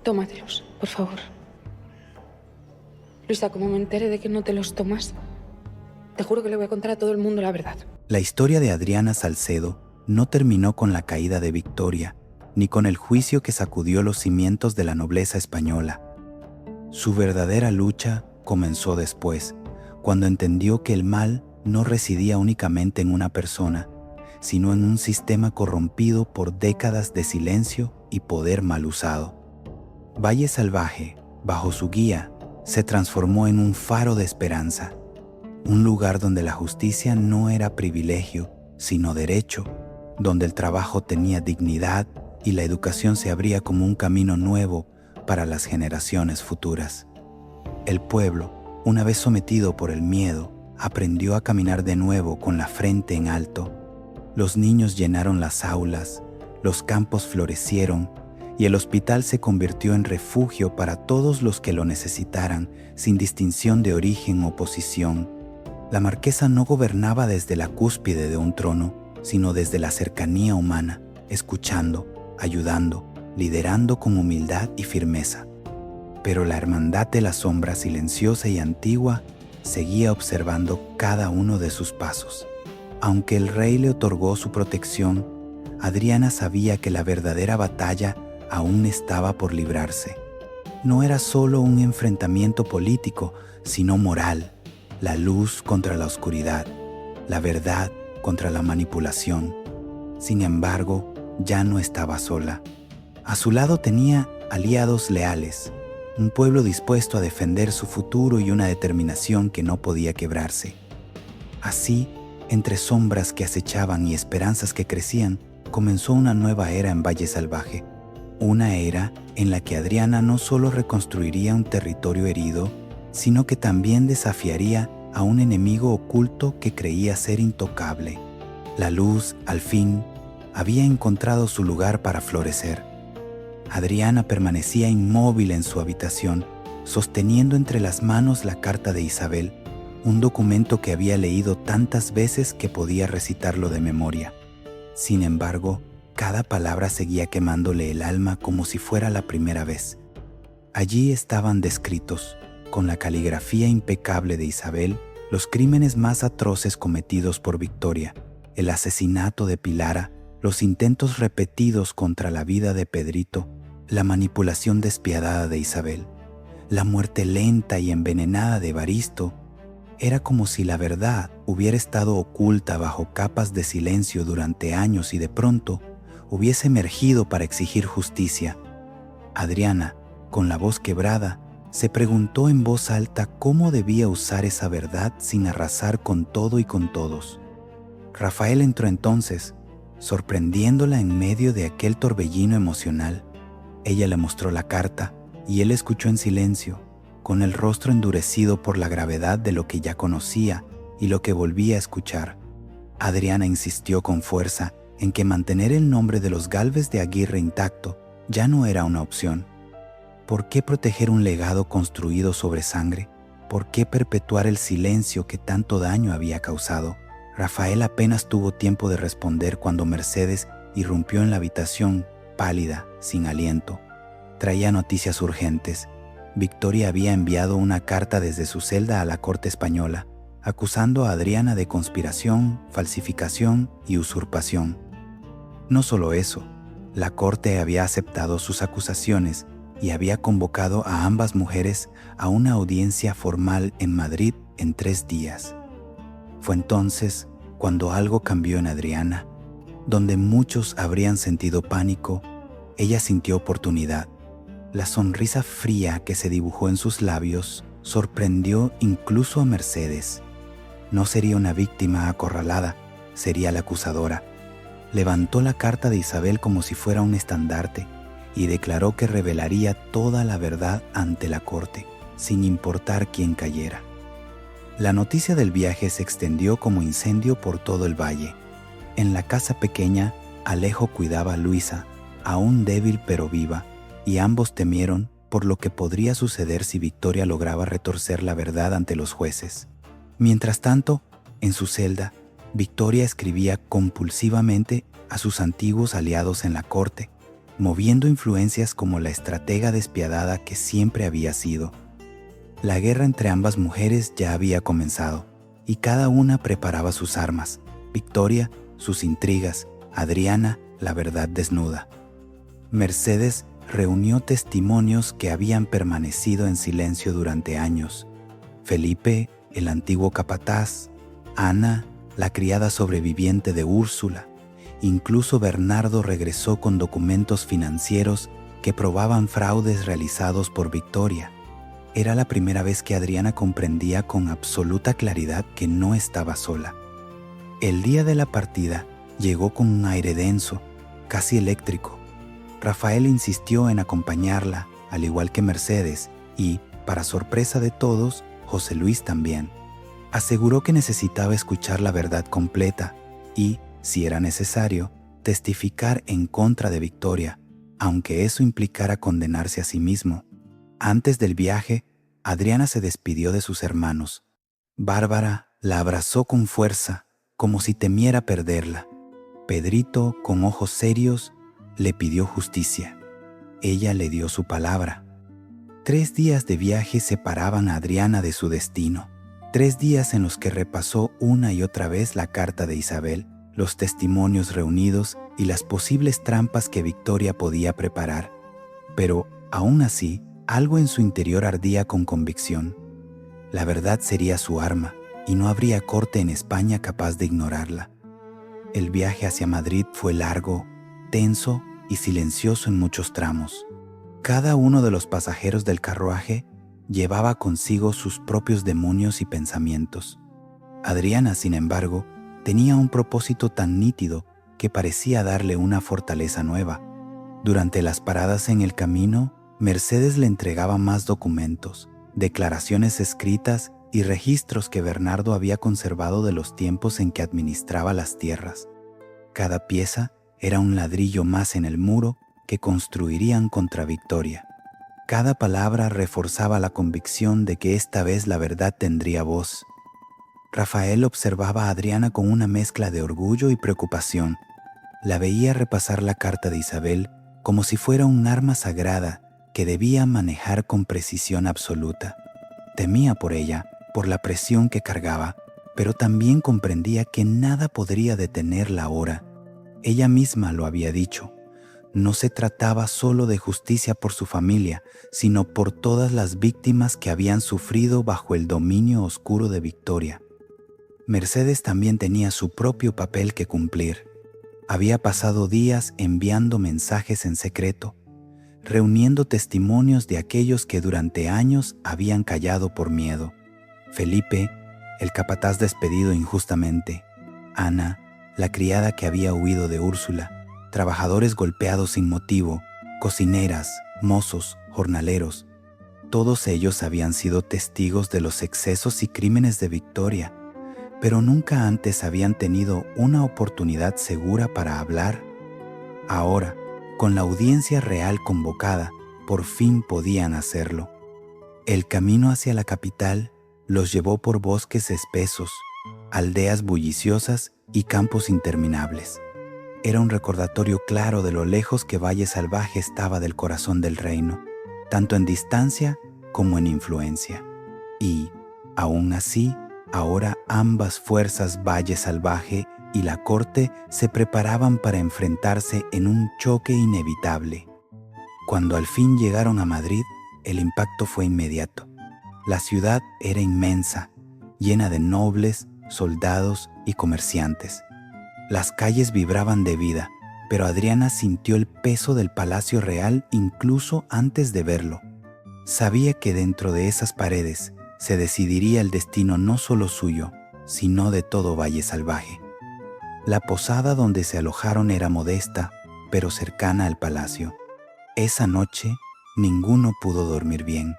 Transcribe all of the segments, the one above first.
Tómatelos, por favor. Luisa, como me entere de que no te los tomas, te juro que le voy a contar a todo el mundo la verdad. La historia de Adriana Salcedo no terminó con la caída de Victoria, ni con el juicio que sacudió los cimientos de la nobleza española. Su verdadera lucha comenzó después, cuando entendió que el mal no residía únicamente en una persona, sino en un sistema corrompido por décadas de silencio y poder mal usado. Valle Salvaje, bajo su guía, se transformó en un faro de esperanza, un lugar donde la justicia no era privilegio, sino derecho, donde el trabajo tenía dignidad y la educación se abría como un camino nuevo para las generaciones futuras. El pueblo, una vez sometido por el miedo, aprendió a caminar de nuevo con la frente en alto. Los niños llenaron las aulas, los campos florecieron y el hospital se convirtió en refugio para todos los que lo necesitaran, sin distinción de origen o posición. La marquesa no gobernaba desde la cúspide de un trono, sino desde la cercanía humana, escuchando, ayudando, liderando con humildad y firmeza. Pero la hermandad de la sombra silenciosa y antigua seguía observando cada uno de sus pasos. Aunque el rey le otorgó su protección, Adriana sabía que la verdadera batalla aún estaba por librarse. No era solo un enfrentamiento político, sino moral, la luz contra la oscuridad, la verdad contra la manipulación. Sin embargo, ya no estaba sola. A su lado tenía aliados leales, un pueblo dispuesto a defender su futuro y una determinación que no podía quebrarse. Así, entre sombras que acechaban y esperanzas que crecían, comenzó una nueva era en Valle Salvaje. Una era en la que Adriana no solo reconstruiría un territorio herido, sino que también desafiaría a un enemigo oculto que creía ser intocable. La luz, al fin, había encontrado su lugar para florecer. Adriana permanecía inmóvil en su habitación, sosteniendo entre las manos la carta de Isabel, un documento que había leído tantas veces que podía recitarlo de memoria. Sin embargo, cada palabra seguía quemándole el alma como si fuera la primera vez. Allí estaban descritos, con la caligrafía impecable de Isabel, los crímenes más atroces cometidos por Victoria, el asesinato de Pilara, los intentos repetidos contra la vida de Pedrito, la manipulación despiadada de Isabel, la muerte lenta y envenenada de Evaristo. Era como si la verdad hubiera estado oculta bajo capas de silencio durante años y de pronto hubiese emergido para exigir justicia. Adriana, con la voz quebrada, se preguntó en voz alta cómo debía usar esa verdad sin arrasar con todo y con todos. Rafael entró entonces, sorprendiéndola en medio de aquel torbellino emocional. Ella le mostró la carta y él escuchó en silencio, con el rostro endurecido por la gravedad de lo que ya conocía y lo que volvía a escuchar. Adriana insistió con fuerza en que mantener el nombre de los Gálvez de Aguirre intacto ya no era una opción. ¿Por qué proteger un legado construido sobre sangre? ¿Por qué perpetuar el silencio que tanto daño había causado? Rafael apenas tuvo tiempo de responder cuando Mercedes irrumpió en la habitación, pálida, sin aliento. Traía noticias urgentes. Victoria había enviado una carta desde su celda a la corte española, acusando a Adriana de conspiración, falsificación y usurpación. No solo eso, la corte había aceptado sus acusaciones y había convocado a ambas mujeres a una audiencia formal en Madrid en 3 días. Fue entonces cuando algo cambió en Adriana. Donde muchos habrían sentido pánico, ella sintió oportunidad. La sonrisa fría que se dibujó en sus labios sorprendió incluso a Mercedes. No sería una víctima acorralada, sería la acusadora. Levantó la carta de Isabel como si fuera un estandarte y declaró que revelaría toda la verdad ante la corte, sin importar quién cayera. La noticia del viaje se extendió como incendio por todo el valle. En la casa pequeña, Alejo cuidaba a Luisa, aún débil pero viva, y ambos temieron por lo que podría suceder si Victoria lograba retorcer la verdad ante los jueces. Mientras tanto, en su celda, Victoria escribía compulsivamente a sus antiguos aliados en la corte, moviendo influencias como la estratega despiadada que siempre había sido. La guerra entre ambas mujeres ya había comenzado, y cada una preparaba sus armas. Victoria, sus intrigas; Adriana, la verdad desnuda. Mercedes reunió testimonios que habían permanecido en silencio durante años. Felipe, el antiguo capataz; Ana, la criada sobreviviente de Úrsula. Incluso Bernardo regresó con documentos financieros que probaban fraudes realizados por Victoria. Era la primera vez que Adriana comprendía con absoluta claridad que no estaba sola. El día de la partida llegó con un aire denso, casi eléctrico. Rafael insistió en acompañarla, al igual que Mercedes, y, para sorpresa de todos, José Luis también. Aseguró que necesitaba escuchar la verdad completa y, si era necesario, testificar en contra de Victoria, aunque eso implicara condenarse a sí mismo. Antes del viaje, Adriana se despidió de sus hermanos. Bárbara la abrazó con fuerza, como si temiera perderla. Pedrito, con ojos serios, le pidió justicia. Ella le dio su palabra. 3 días de viaje separaban a Adriana de su destino. 3 días en los que repasó una y otra vez la carta de Isabel, los testimonios reunidos y las posibles trampas que Victoria podía preparar. Pero, aún así, algo en su interior ardía con convicción. La verdad sería su arma, y no habría corte en España capaz de ignorarla. El viaje hacia Madrid fue largo, tenso y silencioso en muchos tramos. Cada uno de los pasajeros del carruaje llevaba consigo sus propios demonios y pensamientos. Adriana, sin embargo, tenía un propósito tan nítido que parecía darle una fortaleza nueva. Durante las paradas en el camino, Mercedes le entregaba más documentos, declaraciones escritas y registros que Bernardo había conservado de los tiempos en que administraba las tierras. Cada pieza era un ladrillo más en el muro que construirían contra Victoria. Cada palabra reforzaba la convicción de que esta vez la verdad tendría voz. Rafael observaba a Adriana con una mezcla de orgullo y preocupación. La veía repasar la carta de Isabel como si fuera un arma sagrada que debía manejar con precisión absoluta. Temía por ella, por la presión que cargaba, pero también comprendía que nada podría detenerla ahora. Ella misma lo había dicho. No se trataba solo de justicia por su familia, sino por todas las víctimas que habían sufrido bajo el dominio oscuro de Victoria. Mercedes también tenía su propio papel que cumplir. Había pasado días enviando mensajes en secreto, reuniendo testimonios de aquellos que durante años habían callado por miedo. Felipe, el capataz despedido injustamente; Ana, la criada que había huido de Úrsula; trabajadores golpeados sin motivo, cocineras, mozos, jornaleros. Todos ellos habían sido testigos de los excesos y crímenes de Victoria, pero nunca antes habían tenido una oportunidad segura para hablar. Ahora, con la audiencia real convocada, por fin podían hacerlo. El camino hacia la capital los llevó por bosques espesos, aldeas bulliciosas y campos interminables. Era un recordatorio claro de lo lejos que Valle Salvaje estaba del corazón del reino, tanto en distancia como en influencia. Y, aún así, ahora ambas fuerzas, Valle Salvaje y la corte, se preparaban para enfrentarse en un choque inevitable. Cuando al fin llegaron a Madrid, el impacto fue inmediato. La ciudad era inmensa, llena de nobles, soldados y comerciantes. Las calles vibraban de vida, pero Adriana sintió el peso del Palacio Real incluso antes de verlo. Sabía que dentro de esas paredes se decidiría el destino no solo suyo, sino de todo Valle Salvaje. La posada donde se alojaron era modesta, pero cercana al palacio. Esa noche, ninguno pudo dormir bien.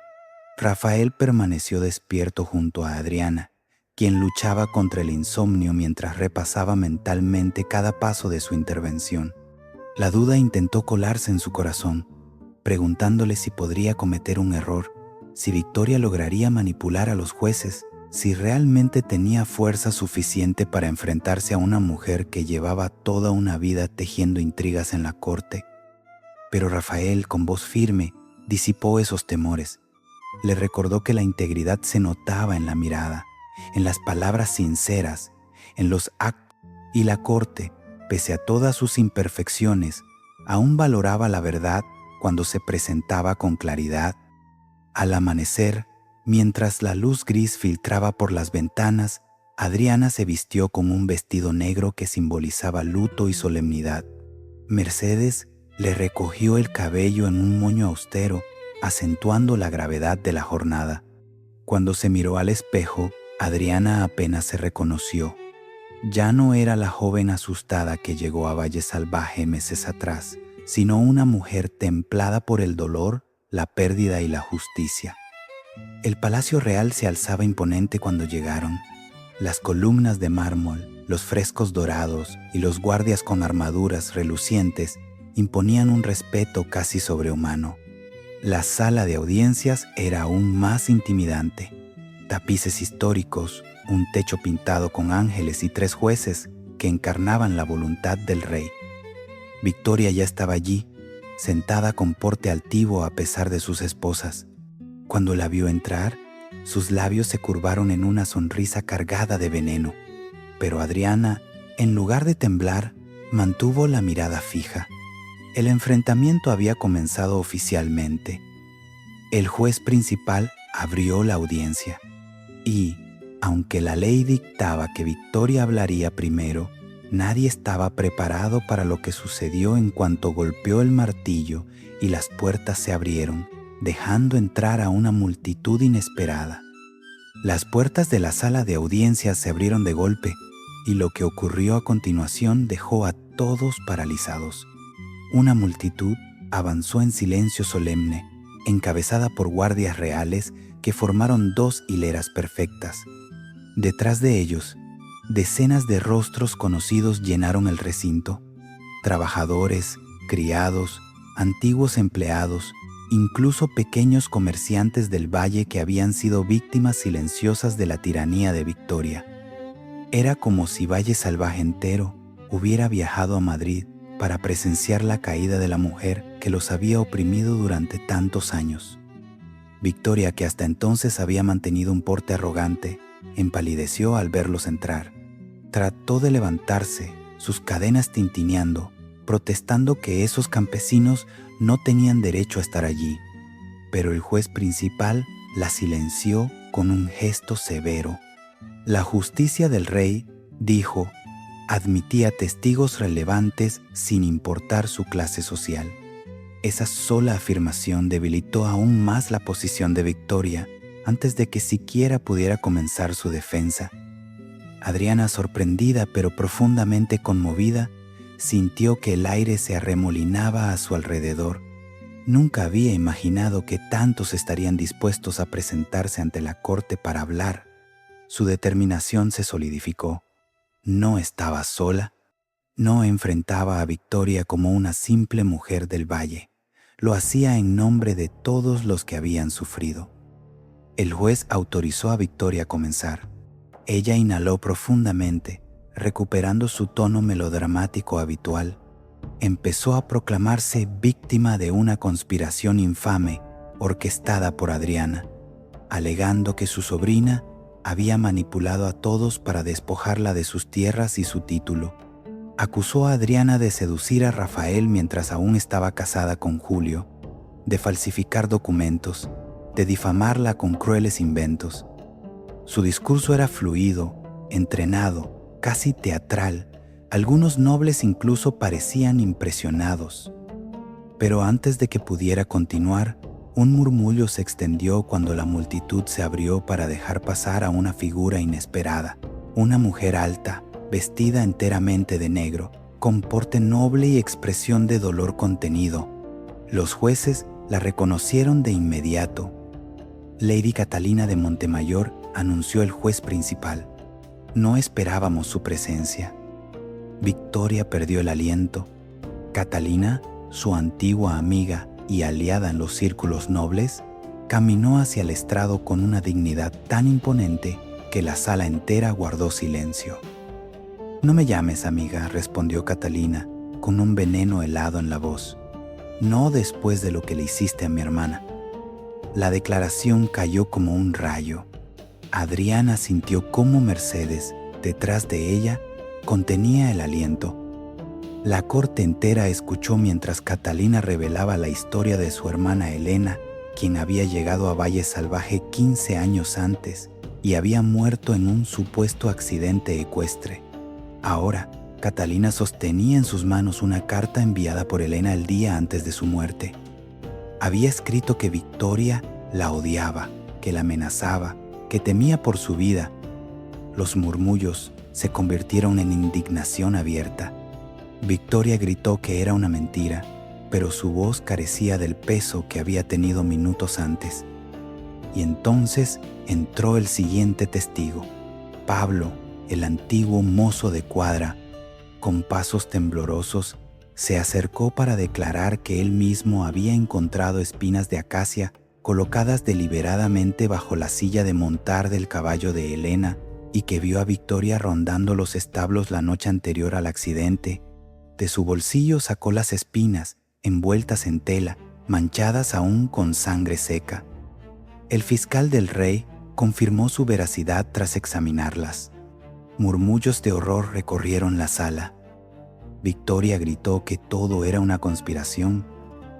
Rafael permaneció despierto junto a Adriana, quien luchaba contra el insomnio mientras repasaba mentalmente cada paso de su intervención. La duda intentó colarse en su corazón, preguntándole si podría cometer un error, si Victoria lograría manipular a los jueces, si realmente tenía fuerza suficiente para enfrentarse a una mujer que llevaba toda una vida tejiendo intrigas en la corte. Pero Rafael, con voz firme, disipó esos temores. Le recordó que la integridad se notaba en la mirada, en las palabras sinceras, en los actos, y la corte, pese a todas sus imperfecciones, aún valoraba la verdad cuando se presentaba con claridad. Al amanecer, mientras la luz gris filtraba por las ventanas, Adriana se vistió con un vestido negro que simbolizaba luto y solemnidad. Mercedes le recogió el cabello en un moño austero, acentuando la gravedad de la jornada. Cuando se miró al espejo, Adriana apenas se reconoció. Ya no era la joven asustada que llegó a Valle Salvaje meses atrás, sino una mujer templada por el dolor, la pérdida y la justicia. El Palacio Real se alzaba imponente cuando llegaron. Las columnas de mármol, los frescos dorados y los guardias con armaduras relucientes imponían un respeto casi sobrehumano. La sala de audiencias era aún más intimidante. Tapices históricos, un techo pintado con ángeles y 3 jueces que encarnaban la voluntad del rey. Victoria ya estaba allí, sentada con porte altivo a pesar de sus esposas. Cuando la vio entrar, sus labios se curvaron en una sonrisa cargada de veneno. Pero Adriana, en lugar de temblar, mantuvo la mirada fija. El enfrentamiento había comenzado oficialmente. El juez principal abrió la audiencia y, aunque la ley dictaba que Victoria hablaría primero, nadie estaba preparado para lo que sucedió en cuanto golpeó el martillo y las puertas se abrieron, dejando entrar a una multitud inesperada. Las puertas de la sala de audiencias se abrieron de golpe y lo que ocurrió a continuación dejó a todos paralizados. Una multitud avanzó en silencio solemne, encabezada por guardias reales que formaron 2 hileras perfectas. Detrás de ellos, decenas de rostros conocidos llenaron el recinto. Trabajadores, criados, antiguos empleados, incluso pequeños comerciantes del valle que habían sido víctimas silenciosas de la tiranía de Victoria. Era como si Valle Salvaje entero hubiera viajado a Madrid para presenciar la caída de la mujer que los había oprimido durante tantos años. Victoria, que hasta entonces había mantenido un porte arrogante, empalideció al verlos entrar. Trató de levantarse, sus cadenas tintineando, protestando que esos campesinos no tenían derecho a estar allí. Pero el juez principal la silenció con un gesto severo. La justicia del rey, dijo, admitía testigos relevantes sin importar su clase social. Esa sola afirmación debilitó aún más la posición de Victoria antes de que siquiera pudiera comenzar su defensa. Adriana, sorprendida pero profundamente conmovida, sintió que el aire se arremolinaba a su alrededor. Nunca había imaginado que tantos estarían dispuestos a presentarse ante la corte para hablar. Su determinación se solidificó. No estaba sola. No enfrentaba a Victoria como una simple mujer del valle. Lo hacía en nombre de todos los que habían sufrido. El juez autorizó a Victoria a comenzar. Ella inhaló profundamente, recuperando su tono melodramático habitual. Empezó a proclamarse víctima de una conspiración infame orquestada por Adriana, alegando que su sobrina había manipulado a todos para despojarla de sus tierras y su título. Acusó a Adriana de seducir a Rafael mientras aún estaba casada con Julio, de falsificar documentos, de difamarla con crueles inventos. Su discurso era fluido, entrenado, casi teatral. Algunos nobles incluso parecían impresionados. Pero antes de que pudiera continuar, un murmullo se extendió cuando la multitud se abrió para dejar pasar a una figura inesperada, una mujer alta, vestida enteramente de negro, con porte noble y expresión de dolor contenido. Los jueces la reconocieron de inmediato. Lady Catalina de Montemayor, anunció el juez principal. No esperábamos su presencia. Victoria perdió el aliento. Catalina, su antigua amiga y aliada en los círculos nobles, caminó hacia el estrado con una dignidad tan imponente que la sala entera guardó silencio. «No me llames, amiga», respondió Catalina, con un veneno helado en la voz. no después de lo que le hiciste a mi hermana. La declaración cayó como un rayo. Adriana sintió cómo Mercedes, detrás de ella, contenía el aliento. La corte entera escuchó mientras Catalina revelaba la historia de su hermana Elena, quien había llegado a Valle Salvaje 15 años antes y había muerto en un supuesto accidente ecuestre. Ahora, Catalina sostenía en sus manos una carta enviada por Elena el día antes de su muerte. Había escrito que Victoria la odiaba, que la amenazaba, que temía por su vida. Los murmullos se convirtieron en indignación abierta. Victoria gritó que era una mentira, pero su voz carecía del peso que había tenido minutos antes. Y entonces entró el siguiente testigo, Pablo, el antiguo mozo de cuadra. Con pasos temblorosos, se acercó para declarar que él mismo había encontrado espinas de acacia colocadas deliberadamente bajo la silla de montar del caballo de Elena y que vio a Victoria rondando los establos la noche anterior al accidente. De su bolsillo sacó las espinas, envueltas en tela, manchadas aún con sangre seca. El fiscal del rey confirmó su veracidad tras examinarlas. Murmullos de horror recorrieron la sala. Victoria gritó que todo era una conspiración,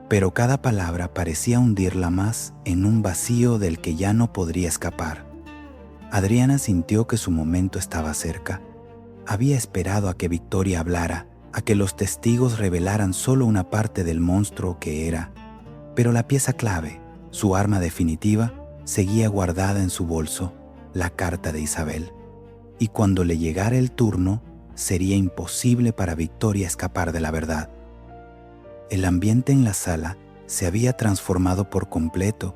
pero cada palabra parecía hundirla más en un vacío del que ya no podría escapar. Adriana sintió que su momento estaba cerca. Había esperado a que Victoria hablara, a que los testigos revelaran solo una parte del monstruo que era, pero la pieza clave, su arma definitiva, seguía guardada en su bolso, la carta de Isabel. Y cuando le llegara el turno, sería imposible para Victoria escapar de la verdad. El ambiente en la sala se había transformado por completo.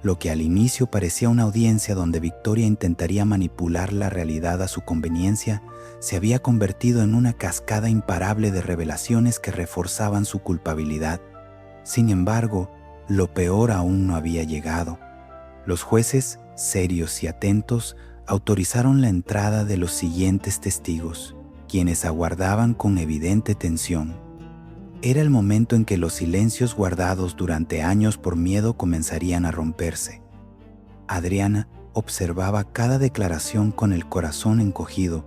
Lo que al inicio parecía una audiencia donde Victoria intentaría manipular la realidad a su conveniencia, se había convertido en una cascada imparable de revelaciones que reforzaban su culpabilidad. Sin embargo, lo peor aún no había llegado. Los jueces, serios y atentos, autorizaron la entrada de los siguientes testigos, quienes aguardaban con evidente tensión. Era el momento en que los silencios guardados durante años por miedo comenzarían a romperse. Adriana observaba cada declaración con el corazón encogido.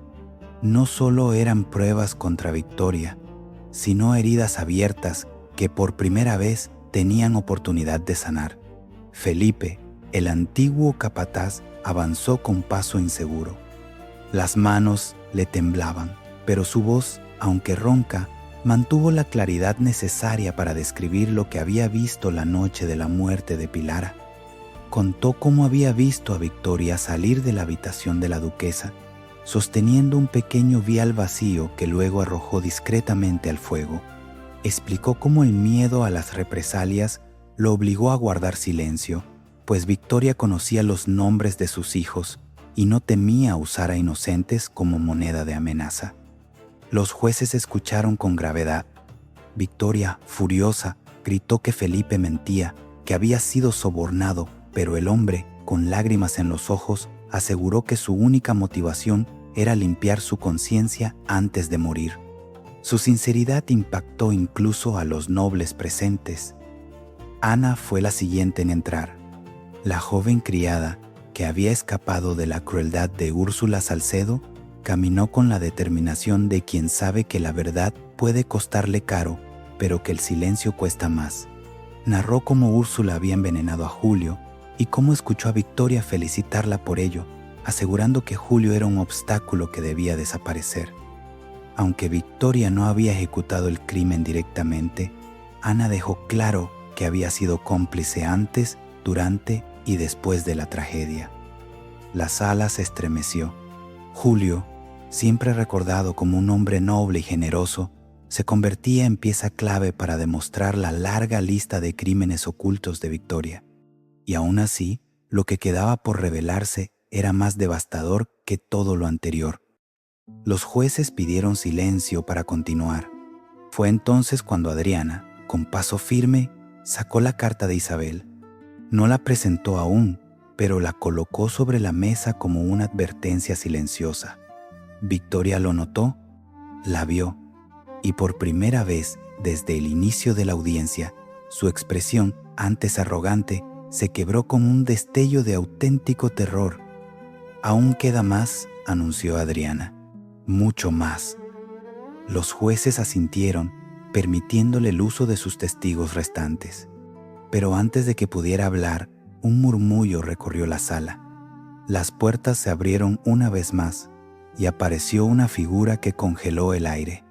No solo eran pruebas contra Victoria, sino heridas abiertas que por primera vez tenían oportunidad de sanar. Felipe, el antiguo capataz, avanzó con paso inseguro. Las manos le temblaban, pero su voz, aunque ronca, mantuvo la claridad necesaria para describir lo que había visto la noche de la muerte de Pilara. Contó cómo había visto a Victoria salir de la habitación de la duquesa, sosteniendo un pequeño vial vacío que luego arrojó discretamente al fuego. Explicó cómo el miedo a las represalias lo obligó a guardar silencio, pues Victoria conocía los nombres de sus hijos y no temía usar a inocentes como moneda de amenaza. Los jueces escucharon con gravedad. Victoria, furiosa, gritó que Felipe mentía, que había sido sobornado, pero el hombre, con lágrimas en los ojos, aseguró que su única motivación era limpiar su conciencia antes de morir. Su sinceridad impactó incluso a los nobles presentes. Ana fue la siguiente en entrar. La joven criada, que había escapado de la crueldad de Úrsula Salcedo, caminó con la determinación de quien sabe que la verdad puede costarle caro, pero que el silencio cuesta más. Narró cómo Úrsula había envenenado a Julio y cómo escuchó a Victoria felicitarla por ello, asegurando que Julio era un obstáculo que debía desaparecer. Aunque Victoria no había ejecutado el crimen directamente, Ana dejó claro que había sido cómplice antes, durante y después de la tragedia. La sala se estremeció. Julio, siempre recordado como un hombre noble y generoso, se convertía en pieza clave para demostrar la larga lista de crímenes ocultos de Victoria. Y aún así, lo que quedaba por revelarse era más devastador que todo lo anterior. Los jueces pidieron silencio para continuar. Fue entonces cuando Adriana, con paso firme, sacó la carta de Isabel. No la presentó aún, pero la colocó sobre la mesa como una advertencia silenciosa. Victoria lo notó, la vio, y por primera vez desde el inicio de la audiencia Su expresión, antes arrogante, se quebró con un destello de auténtico terror. «Aún queda más», anunció Adriana. «Mucho más». Los jueces asintieron, permitiéndole el uso de sus testigos restantes. Pero antes de que pudiera hablar, un murmullo recorrió la sala. Las puertas se abrieron una vez más y apareció una figura que congeló el aire.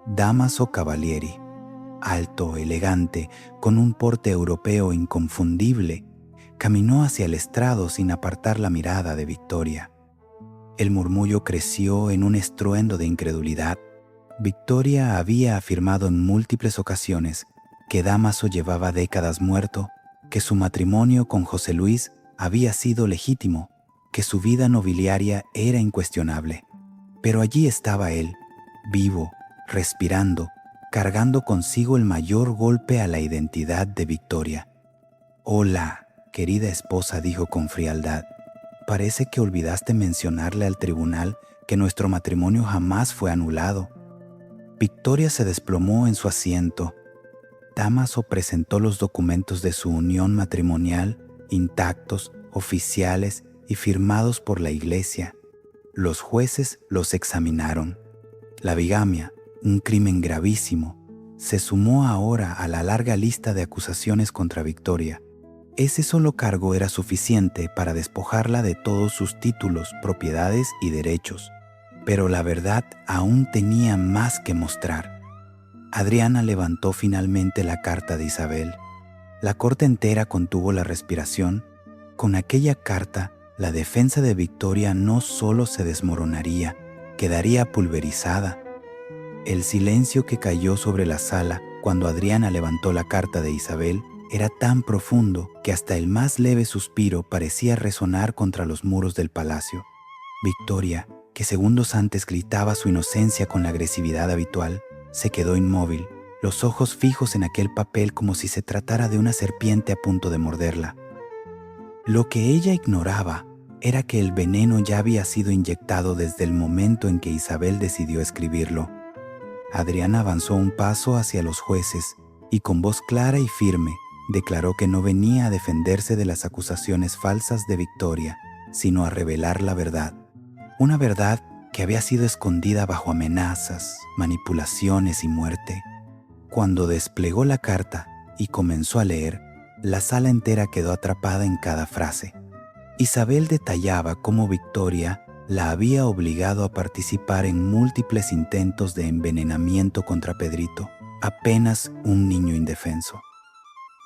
Dámaso Cavalieri, alto, elegante, con un porte europeo inconfundible, caminó hacia el estrado sin apartar la mirada de Victoria. El murmullo creció en un estruendo de incredulidad. Victoria había afirmado en múltiples ocasiones que Dámaso llevaba décadas muerto, que su matrimonio con José Luis había sido legítimo, que su vida nobiliaria era incuestionable. Pero allí estaba él, vivo, respirando, cargando consigo el mayor golpe a la identidad de Victoria. «Hola, querida esposa», dijo con frialdad. «Parece que olvidaste mencionarle al tribunal que nuestro matrimonio jamás fue anulado». Victoria se desplomó en su asiento. Dámaso presentó los documentos de su unión matrimonial, intactos, oficiales y firmados por la Iglesia. Los jueces los examinaron. La bigamia, un crimen gravísimo, se sumó ahora a la larga lista de acusaciones contra Victoria. Ese solo cargo era suficiente para despojarla de todos sus títulos, propiedades y derechos. Pero la verdad aún tenía más que mostrar. Adriana levantó finalmente la carta de Isabel. La corte entera contuvo la respiración. Con aquella carta, la defensa de Victoria no solo se desmoronaría, quedaría pulverizada. El silencio que cayó sobre la sala cuando Adriana levantó la carta de Isabel era tan profundo que hasta el más leve suspiro parecía resonar contra los muros del palacio. Victoria, que segundos antes gritaba su inocencia con la agresividad habitual, se quedó inmóvil, los ojos fijos en aquel papel como si se tratara de una serpiente a punto de morderla. Lo que ella ignoraba era que el veneno ya había sido inyectado desde el momento en que Isabel decidió escribirlo. Adriana avanzó un paso hacia los jueces y con voz clara y firme declaró que no venía a defenderse de las acusaciones falsas de Victoria, sino a revelar la verdad. Una verdad que había sido escondida bajo amenazas, manipulaciones y muerte. Cuando desplegó la carta y comenzó a leer, la sala entera quedó atrapada en cada frase. Isabel detallaba cómo Victoria la había obligado a participar en múltiples intentos de envenenamiento contra Pedrito, apenas un niño indefenso.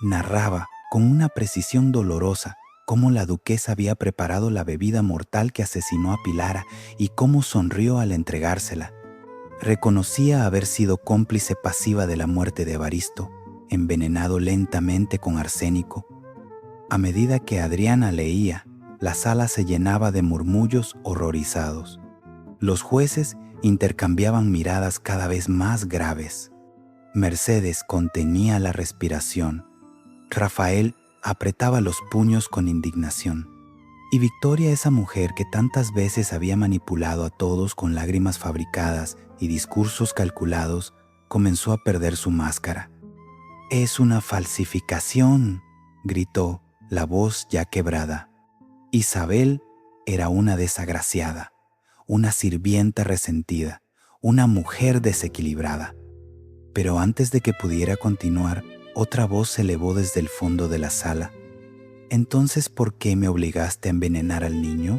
Narraba con una precisión dolorosa cómo la duquesa había preparado la bebida mortal que asesinó a Pilara y cómo sonrió al entregársela. Reconocía haber sido cómplice pasiva de la muerte de Evaristo, envenenado lentamente con arsénico. A medida que Adriana leía, la sala se llenaba de murmullos horrorizados. Los jueces intercambiaban miradas cada vez más graves. Mercedes contenía la respiración. Rafael apretaba los puños con indignación. Y Victoria, esa mujer que tantas veces había manipulado a todos con lágrimas fabricadas y discursos calculados, comenzó a perder su máscara. «Es una falsificación», gritó, la voz ya quebrada. Isabel era una desgraciada, una sirvienta resentida, una mujer desequilibrada. Pero antes de que pudiera continuar, otra voz se elevó desde el fondo de la sala. «¿Entonces por qué me obligaste a envenenar al niño?»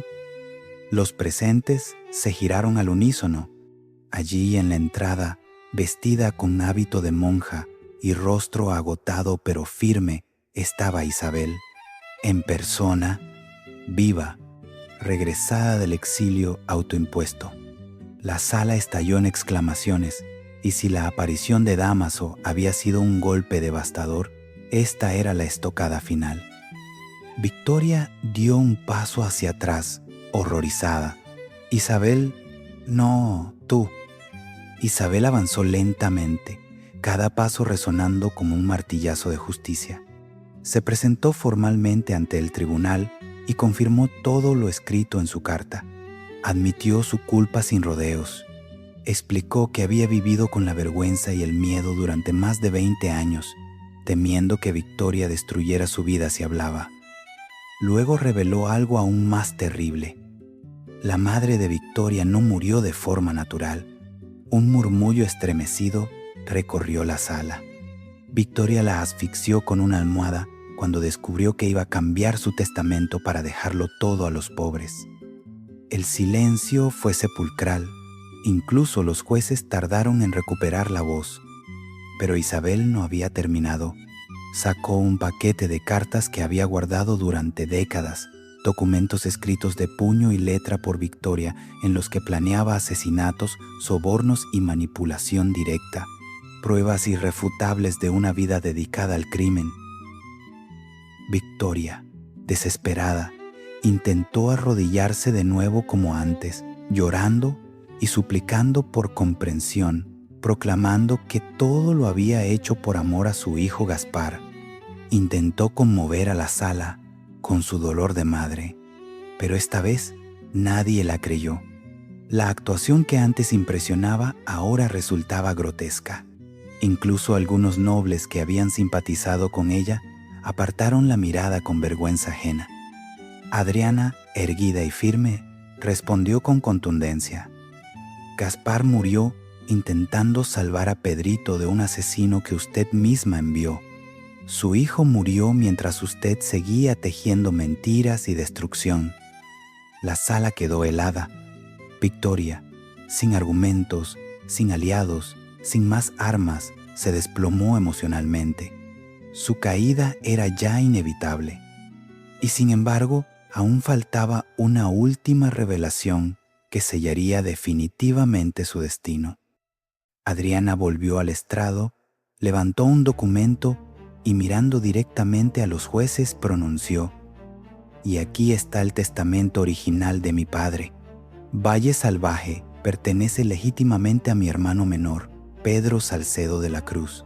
Los presentes se giraron al unísono. Allí en la entrada, vestida con hábito de monja y rostro agotado pero firme, estaba Isabel, en persona, viva, regresada del exilio autoimpuesto. La sala estalló en exclamaciones, y si la aparición de Dámaso había sido un golpe devastador, esta era la estocada final. Victoria dio un paso hacia atrás, horrorizada. «Isabel, no, tú». Isabel avanzó lentamente, cada paso resonando como un martillazo de justicia. Se presentó formalmente ante el tribunal y confirmó todo lo escrito en su carta. Admitió su culpa sin rodeos. Explicó que había vivido con la vergüenza y el miedo durante más de 20 años temiendo que Victoria destruyera su vida si hablaba. Luego reveló algo aún más terrible. La madre de Victoria no murió de forma natural. Un murmullo estremecido recorrió la sala. Victoria la asfixió con una almohada cuando descubrió que iba a cambiar su testamento para dejarlo todo a los pobres. El silencio fue sepulcral. Incluso los jueces tardaron en recuperar la voz. Pero Isabel no había terminado. Sacó un paquete de cartas que había guardado durante décadas, documentos escritos de puño y letra por Victoria en los que planeaba asesinatos, sobornos y manipulación directa, pruebas irrefutables de una vida dedicada al crimen. Victoria, desesperada, intentó arrodillarse de nuevo como antes, llorando y suplicando por comprensión, proclamando que todo lo había hecho por amor a su hijo Gaspar. Intentó conmover a la sala con su dolor de madre, pero esta vez nadie la creyó. La actuación que antes impresionaba ahora resultaba grotesca. Incluso algunos nobles que habían simpatizado con ella apartaron la mirada con vergüenza ajena. Adriana, erguida y firme, respondió con contundencia: Gaspar murió intentando salvar a Pedrito de un asesino que usted misma envió. Su hijo murió mientras usted seguía tejiendo mentiras y destrucción. La sala quedó helada. Victoria, sin argumentos, sin aliados, sin más armas, se desplomó emocionalmente. Su caída era ya inevitable. Y sin embargo, aún faltaba una última revelación que sellaría definitivamente su destino. Adriana volvió al estrado, levantó un documento y mirando directamente a los jueces pronunció: «Y aquí está el testamento original de mi padre. Valle Salvaje pertenece legítimamente a mi hermano menor, Pedro Salcedo de la Cruz.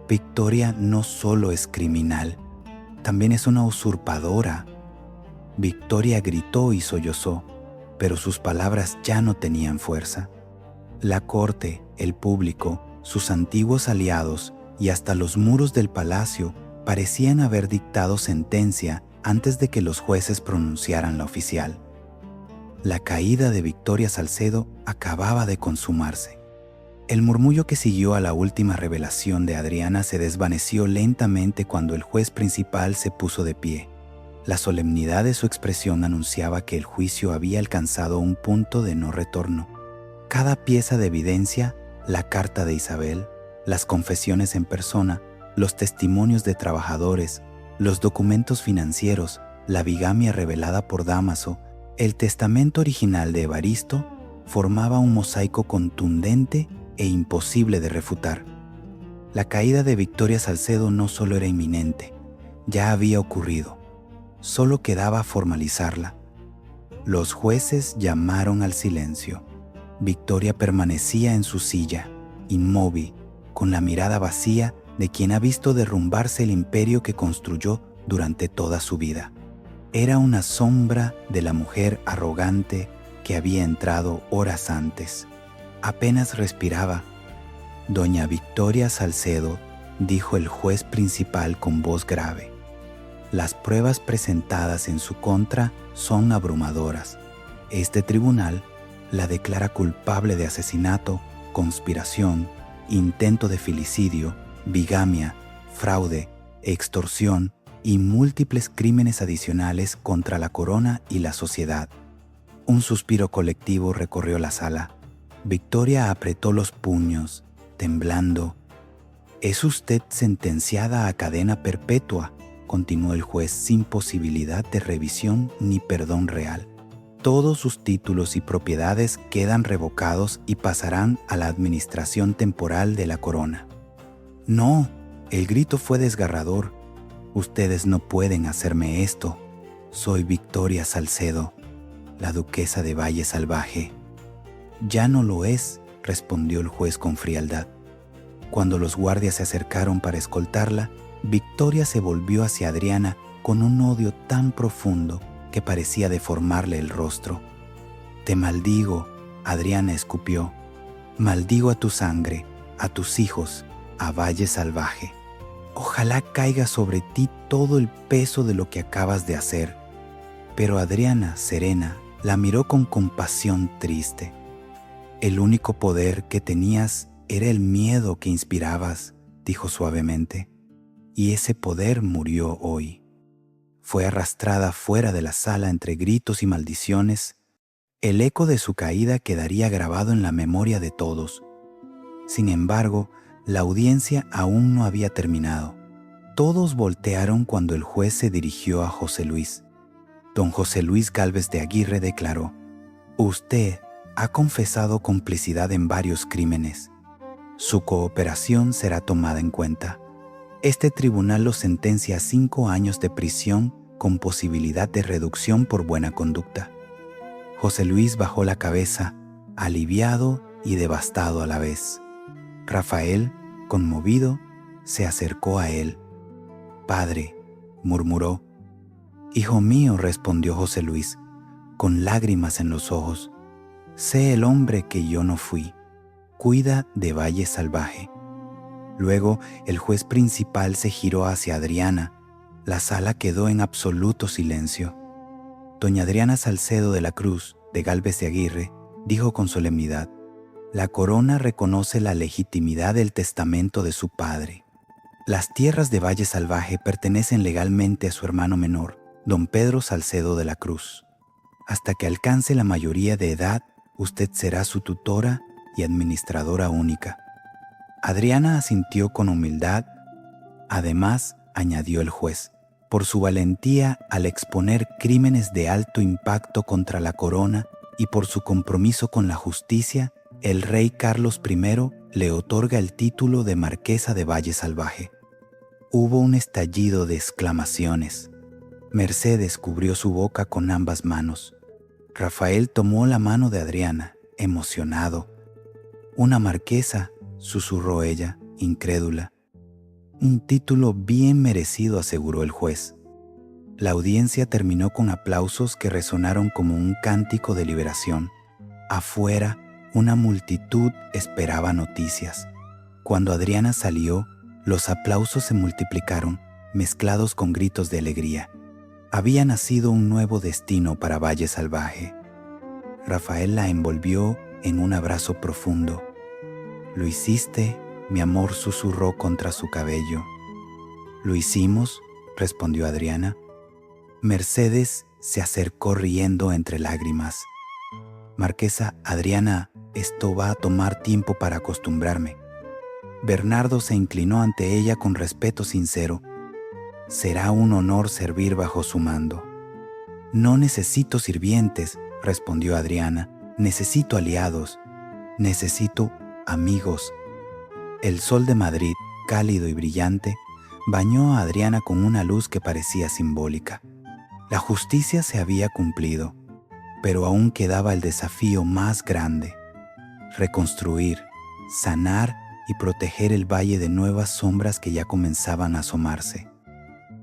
Victoria no solo es criminal, también es una usurpadora». Victoria gritó y sollozó, pero sus palabras ya no tenían fuerza. La corte, el público, sus antiguos aliados y hasta los muros del palacio parecían haber dictado sentencia antes de que los jueces pronunciaran la oficial. La caída de Victoria Salcedo acababa de consumarse. El murmullo que siguió a la última revelación de Adriana se desvaneció lentamente cuando el juez principal se puso de pie. La solemnidad de su expresión anunciaba que el juicio había alcanzado un punto de no retorno. Cada pieza de evidencia, la carta de Isabel, las confesiones en persona, los testimonios de trabajadores, los documentos financieros, la bigamia revelada por Dámaso, el testamento original de Evaristo, formaba un mosaico contundente e imposible de refutar. La caída de Victoria Salcedo no solo era inminente, ya había ocurrido. Solo quedaba formalizarla. Los jueces llamaron al silencio. Victoria permanecía en su silla, inmóvil, con la mirada vacía de quien ha visto derrumbarse el imperio que construyó durante toda su vida. Era una sombra de la mujer arrogante que había entrado horas antes. Apenas respiraba. «Doña Victoria Salcedo», dijo el juez principal con voz grave, «las pruebas presentadas en su contra son abrumadoras. Este tribunal la declara culpable de asesinato, conspiración, intento de filicidio, bigamia, fraude, extorsión y múltiples crímenes adicionales contra la corona y la sociedad». Un suspiro colectivo recorrió la sala. Victoria apretó los puños, temblando. «Es usted sentenciada a cadena perpetua», continuó el juez sin posibilidad de revisión ni perdón real. «Todos sus títulos y propiedades quedan revocados y pasarán a la administración temporal de la corona». «No», el grito fue desgarrador. «Ustedes no pueden hacerme esto. Soy Victoria Salcedo, la duquesa de Valle Salvaje». «Ya no lo es», respondió el juez con frialdad. Cuando los guardias se acercaron para escoltarla, Victoria se volvió hacia Adriana con un odio tan profundo que parecía deformarle el rostro. «Te maldigo», Adriana escupió. «Maldigo a tu sangre, a tus hijos, a Valle Salvaje». Ojalá caiga sobre ti todo el peso de lo que acabas de hacer. Pero Adriana, serena, la miró con compasión triste. El único poder que tenías era el miedo que inspirabas, dijo suavemente, y ese poder murió hoy. Fue arrastrada fuera de la sala entre gritos y maldiciones. El eco de su caída quedaría grabado en la memoria de todos. Sin embargo, la audiencia aún no había terminado. Todos voltearon cuando el juez se dirigió a José Luis. Don José Luis Gálvez de Aguirre declaró: «Usted ha confesado complicidad en varios crímenes. Su cooperación será tomada en cuenta. Este tribunal lo sentencia a 5 años de prisión con posibilidad de reducción por buena conducta». José Luis bajó la cabeza, aliviado y devastado a la vez. Rafael, conmovido, se acercó a él. «Padre», murmuró. «Hijo mío», respondió José Luis, con lágrimas en los ojos, «sé el hombre que yo no fui. Cuida de Valle Salvaje». Luego el juez principal se giró hacia Adriana. La sala quedó en absoluto silencio. Doña Adriana Salcedo de la Cruz, de Gálvez de Aguirre, dijo con solemnidad: «La corona reconoce la legitimidad del testamento de su padre. Las tierras de Valle Salvaje pertenecen legalmente a su hermano menor, don Pedro Salcedo de la Cruz. Hasta que alcance la mayoría de edad, usted será su tutora y administradora única». Adriana asintió con humildad. Además, añadió el juez, por su valentía al exponer crímenes de alto impacto contra la corona y por su compromiso con la justicia, el rey Carlos I le otorga el título de Marquesa de Valle Salvaje. Hubo un estallido de exclamaciones. Mercedes cubrió su boca con ambas manos. Rafael tomó la mano de Adriana, emocionado. «Una marquesa», susurró ella, incrédula. «Un título bien merecido», aseguró el juez. La audiencia terminó con aplausos que resonaron como un cántico de liberación. Afuera, una multitud esperaba noticias. Cuando Adriana salió, los aplausos se multiplicaron, mezclados con gritos de alegría. Había nacido un nuevo destino para Valle Salvaje. Rafael la envolvió en un abrazo profundo. «Lo hiciste», mi amor, susurró contra su cabello. «Lo hicimos», respondió Adriana. Mercedes se acercó riendo entre lágrimas. «Marquesa Adriana, esto va a tomar tiempo para acostumbrarme». Bernardo se inclinó ante ella con respeto sincero. «Será un honor servir bajo su mando». «No necesito sirvientes», respondió Adriana. «Necesito aliados. Necesito amigos». El sol de Madrid, cálido y brillante, bañó a Adriana con una luz que parecía simbólica. La justicia se había cumplido, pero aún quedaba el desafío más grande: reconstruir, sanar y proteger el valle de nuevas sombras que ya comenzaban a asomarse.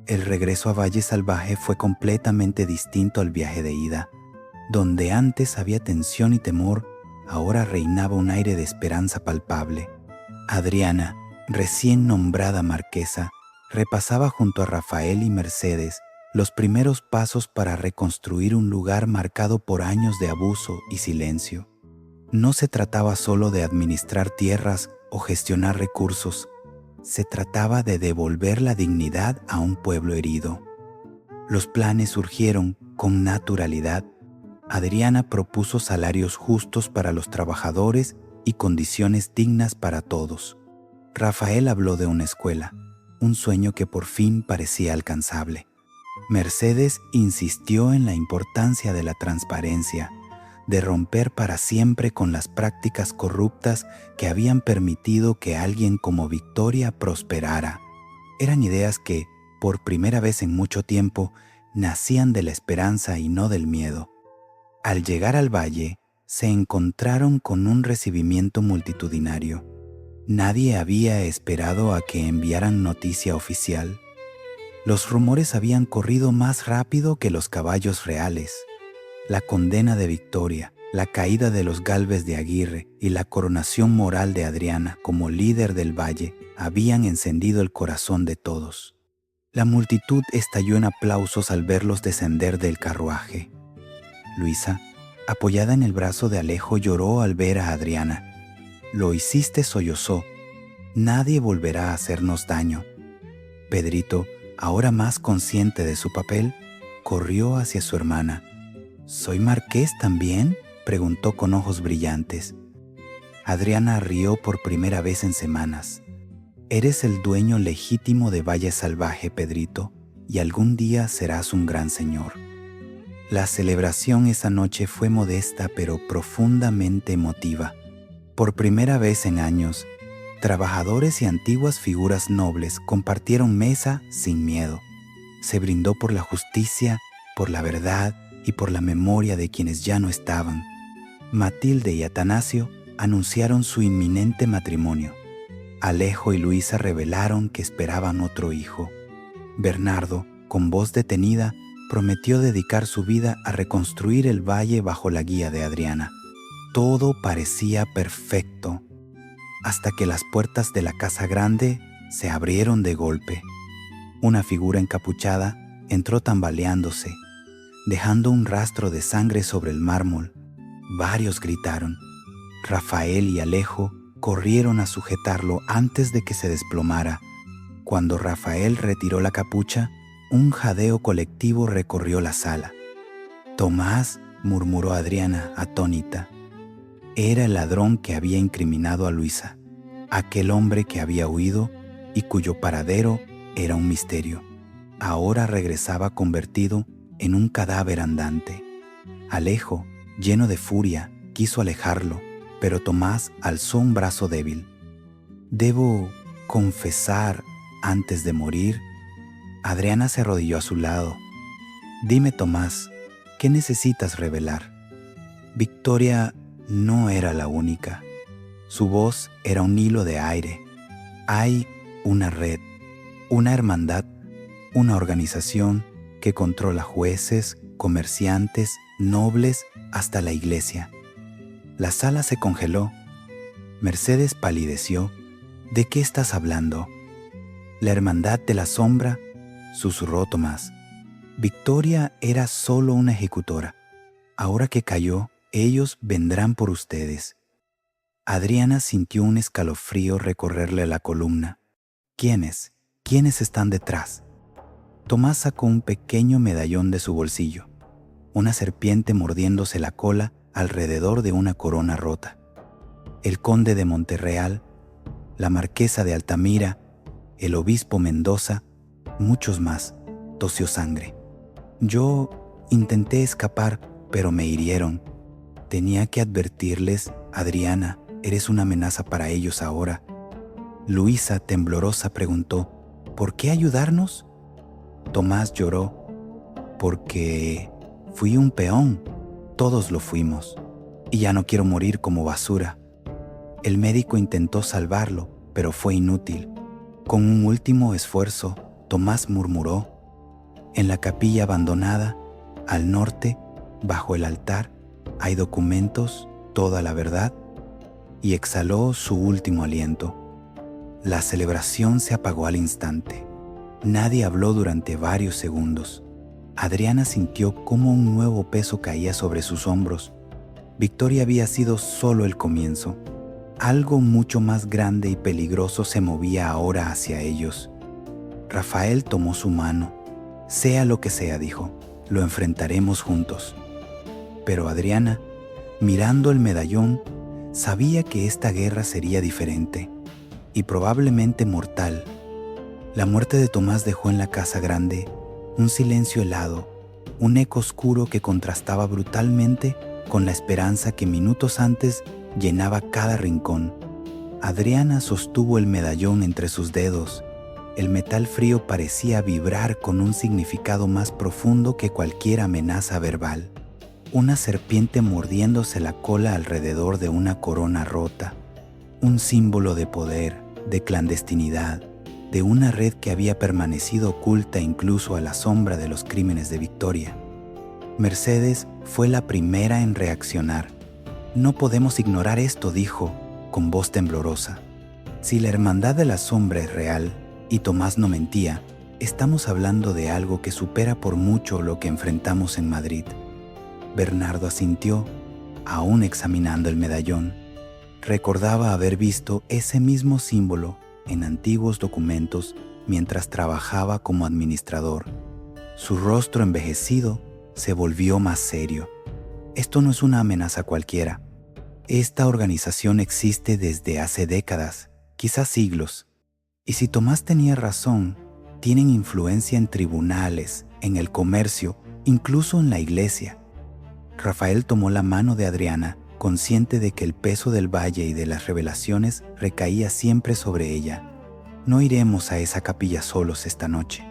El regreso a Valle Salvaje fue completamente distinto al viaje de ida. Donde antes había tensión y temor, ahora reinaba un aire de esperanza palpable. Adriana, recién nombrada marquesa, repasaba junto a Rafael y Mercedes los primeros pasos para reconstruir un lugar marcado por años de abuso y silencio. No se trataba solo de administrar tierras o gestionar recursos, se trataba de devolver la dignidad a un pueblo herido. Los planes surgieron con naturalidad. Adriana propuso salarios justos para los trabajadores y condiciones dignas para todos. Rafael habló de una escuela, un sueño que por fin parecía alcanzable. Mercedes insistió en la importancia de la transparencia, de romper para siempre con las prácticas corruptas que habían permitido que alguien como Victoria prosperara. Eran ideas que, por primera vez en mucho tiempo, nacían de la esperanza y no del miedo. Al llegar al valle, se encontraron con un recibimiento multitudinario. Nadie había esperado a que enviaran noticia oficial. Los rumores habían corrido más rápido que los caballos reales. La condena de Victoria, la caída de los Gálvez de Aguirre y la coronación moral de Adriana como líder del valle habían encendido el corazón de todos. La multitud estalló en aplausos al verlos descender del carruaje. Luisa, apoyada en el brazo de Alejo, lloró al ver a Adriana. «Lo hiciste», sollozó. «Nadie volverá a hacernos daño». Pedrito, ahora más consciente de su papel, corrió hacia su hermana. «¿Soy marqués también?», preguntó con ojos brillantes. Adriana rió por primera vez en semanas. «Eres el dueño legítimo de Valle Salvaje, Pedrito, y algún día serás un gran señor». La celebración esa noche fue modesta pero profundamente emotiva. Por primera vez en años, trabajadores y antiguas figuras nobles compartieron mesa sin miedo. Se brindó por la justicia, por la verdad y por la memoria de quienes ya no estaban. Matilde y Atanasio anunciaron su inminente matrimonio. Alejo y Luisa revelaron que esperaban otro hijo. Bernardo, con voz detenida, prometió dedicar su vida a reconstruir el valle bajo la guía de Adriana. Todo parecía perfecto, hasta que las puertas de la casa grande se abrieron de golpe. Una figura encapuchada entró tambaleándose, dejando un rastro de sangre sobre el mármol. Varios gritaron. Rafael y Alejo corrieron a sujetarlo antes de que se desplomara. Cuando Rafael retiró la capucha, un jadeo colectivo recorrió la sala. «Tomás», murmuró Adriana, atónita. Era el ladrón que había incriminado a Luisa, aquel hombre que había huido y cuyo paradero era un misterio. Ahora regresaba convertido en un cadáver andante. Alejo, lleno de furia, quiso alejarlo, pero Tomás alzó un brazo débil. «Debo confesar antes de morir». Adriana se arrodilló a su lado. «Dime, Tomás, ¿qué necesitas revelar?» Victoria no era la única. Su voz era un hilo de aire. Hay una red, una hermandad, una organización que controla jueces, comerciantes, nobles, hasta la iglesia. La sala se congeló. Mercedes palideció. «¿De qué estás hablando?» «La hermandad de la sombra», susurró Tomás. «Victoria era solo una ejecutora. Ahora que cayó, ellos vendrán por ustedes». Adriana sintió un escalofrío recorrerle la columna. ¿Quiénes? ¿Quiénes están detrás? Tomás sacó un pequeño medallón de su bolsillo, una serpiente mordiéndose la cola alrededor de una corona rota. El conde de Monterreal, la marquesa de Altamira, el obispo Mendoza, muchos más. Tosió sangre. «Yo intenté escapar, pero me hirieron. Tenía que advertirles, Adriana, eres una amenaza para ellos ahora». Luisa, temblorosa, preguntó, «¿Por qué ayudarnos?» Tomás lloró. «Porque fui un peón. Todos lo fuimos. Y ya no quiero morir como basura». El médico intentó salvarlo, pero fue inútil. Con un último esfuerzo, Tomás murmuró. «En la capilla abandonada, al norte, bajo el altar, hay documentos, toda la verdad», y exhaló su último aliento. La celebración se apagó al instante. Nadie habló durante varios segundos. Adriana sintió cómo un nuevo peso caía sobre sus hombros. Victoria había sido solo el comienzo. Algo mucho más grande y peligroso se movía ahora hacia ellos. Rafael tomó su mano. «Sea lo que sea», dijo, «lo enfrentaremos juntos». Pero Adriana, mirando el medallón, sabía que esta guerra sería diferente y probablemente mortal. La muerte de Tomás dejó en la casa grande un silencio helado, un eco oscuro que contrastaba brutalmente con la esperanza que minutos antes llenaba cada rincón. Adriana sostuvo el medallón entre sus dedos. El metal frío parecía vibrar con un significado más profundo que cualquier amenaza verbal. Una serpiente mordiéndose la cola alrededor de una corona rota. Un símbolo de poder, de clandestinidad, de una red que había permanecido oculta incluso a la sombra de los crímenes de Victoria. Mercedes fue la primera en reaccionar. «No podemos ignorar esto», dijo, con voz temblorosa. Si la Hermandad de la Sombra es real, y Tomás no mentía, estamos hablando de algo que supera por mucho lo que enfrentamos en Madrid. Bernardo asintió, aún examinando el medallón. Recordaba haber visto ese mismo símbolo en antiguos documentos mientras trabajaba como administrador. Su rostro envejecido se volvió más serio. Esto no es una amenaza cualquiera. Esta organización existe desde hace décadas, quizás siglos. Y si Tomás tenía razón, tienen influencia en tribunales, en el comercio, incluso en la iglesia. Rafael tomó la mano de Adriana, consciente de que el peso del valle y de las revelaciones recaía siempre sobre ella. No iremos a esa capilla solos esta noche.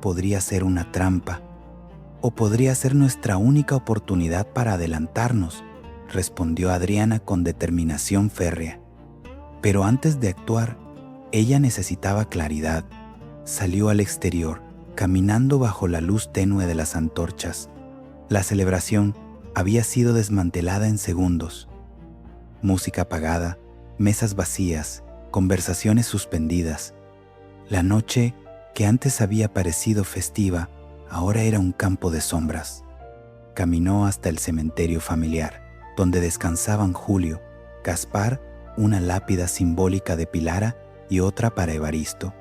Podría ser una trampa, o podría ser nuestra única oportunidad para adelantarnos, respondió Adriana con determinación férrea. Pero antes de actuar, ella necesitaba claridad. Salió al exterior, caminando bajo la luz tenue de las antorchas. La celebración había sido desmantelada en segundos. Música apagada, mesas vacías, conversaciones suspendidas. La noche, que antes había parecido festiva, ahora era un campo de sombras. Caminó hasta el cementerio familiar, donde descansaban Julio, Gaspar, una lápida simbólica de Pilara y otra para Evaristo.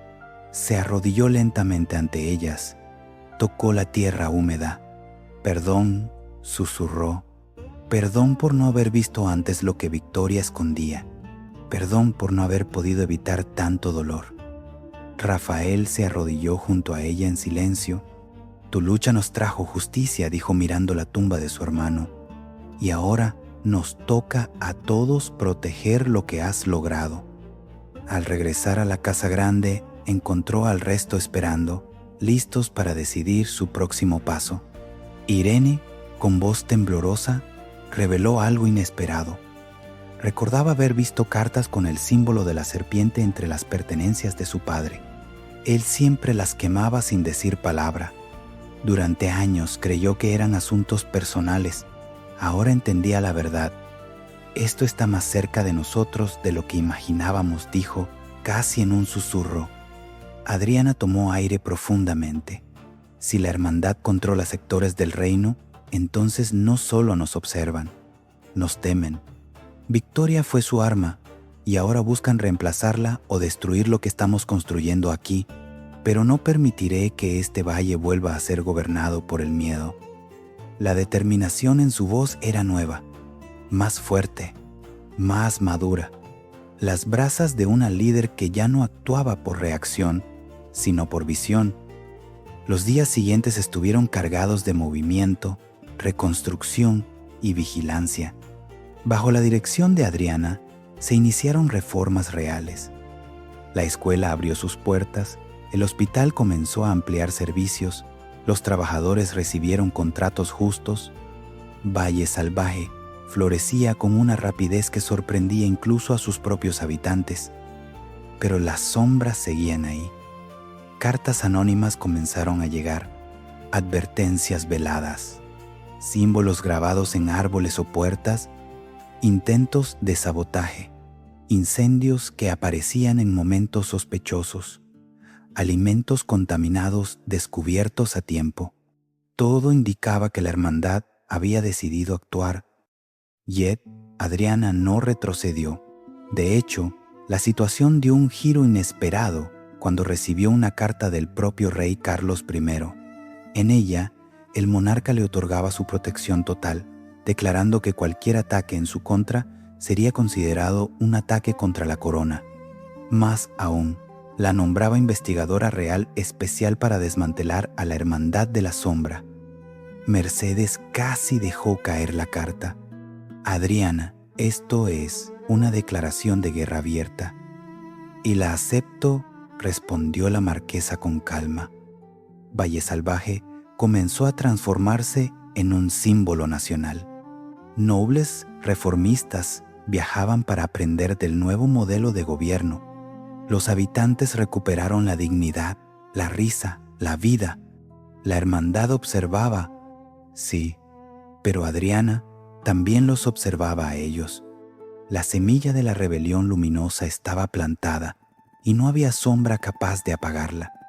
Se arrodilló lentamente ante ellas, tocó la tierra húmeda. «Perdón», susurró, «perdón por no haber visto antes lo que Victoria escondía, perdón por no haber podido evitar tanto dolor». Rafael se arrodilló junto a ella en silencio. «Tu lucha nos trajo justicia», dijo mirando la tumba de su hermano, «y ahora nos toca a todos proteger lo que has logrado». Al regresar a la casa grande, encontró al resto esperando, listos para decidir su próximo paso. Irene, con voz temblorosa, reveló algo inesperado. Recordaba haber visto cartas con el símbolo de la serpiente entre las pertenencias de su padre. Él siempre las quemaba sin decir palabra. Durante años creyó que eran asuntos personales. Ahora entendía la verdad. «Esto está más cerca de nosotros de lo que imaginábamos», dijo, casi en un susurro. Adriana tomó aire profundamente. Si la hermandad controla sectores del reino, entonces no solo nos observan, nos temen. Victoria fue su arma, y ahora buscan reemplazarla o destruir lo que estamos construyendo aquí, pero no permitiré que este valle vuelva a ser gobernado por el miedo. La determinación en su voz era nueva, más fuerte, más madura. Las brasas de una líder que ya no actuaba por reacción, sino por visión. Los días siguientes estuvieron cargados de movimiento, reconstrucción y vigilancia. Bajo la dirección de Adriana, se iniciaron reformas reales. La escuela abrió sus puertas, el hospital comenzó a ampliar servicios, los trabajadores recibieron contratos justos. Valle Salvaje florecía con una rapidez que sorprendía incluso a sus propios habitantes. Pero las sombras seguían ahí. Cartas anónimas comenzaron a llegar, advertencias veladas, símbolos grabados en árboles o puertas, intentos de sabotaje, incendios que aparecían en momentos sospechosos, alimentos contaminados descubiertos a tiempo. Todo indicaba que la hermandad había decidido actuar. Yet, Adriana no retrocedió. De hecho, la situación dio un giro inesperado cuando recibió una carta del propio rey Carlos I. En ella, el monarca le otorgaba su protección total, declarando que cualquier ataque en su contra sería considerado un ataque contra la corona. Más aún, la nombraba investigadora real especial para desmantelar a la Hermandad de la Sombra. Mercedes casi dejó caer la carta. «Adriana, esto es una declaración de guerra abierta». «Y la acepto», respondió la marquesa con calma. Valle Salvaje comenzó a transformarse en un símbolo nacional. Nobles reformistas viajaban para aprender del nuevo modelo de gobierno. Los habitantes recuperaron la dignidad, la risa, la vida. La hermandad observaba, sí, pero Adriana también los observaba a ellos. La semilla de la rebelión luminosa estaba plantada y no había sombra capaz de apagarla.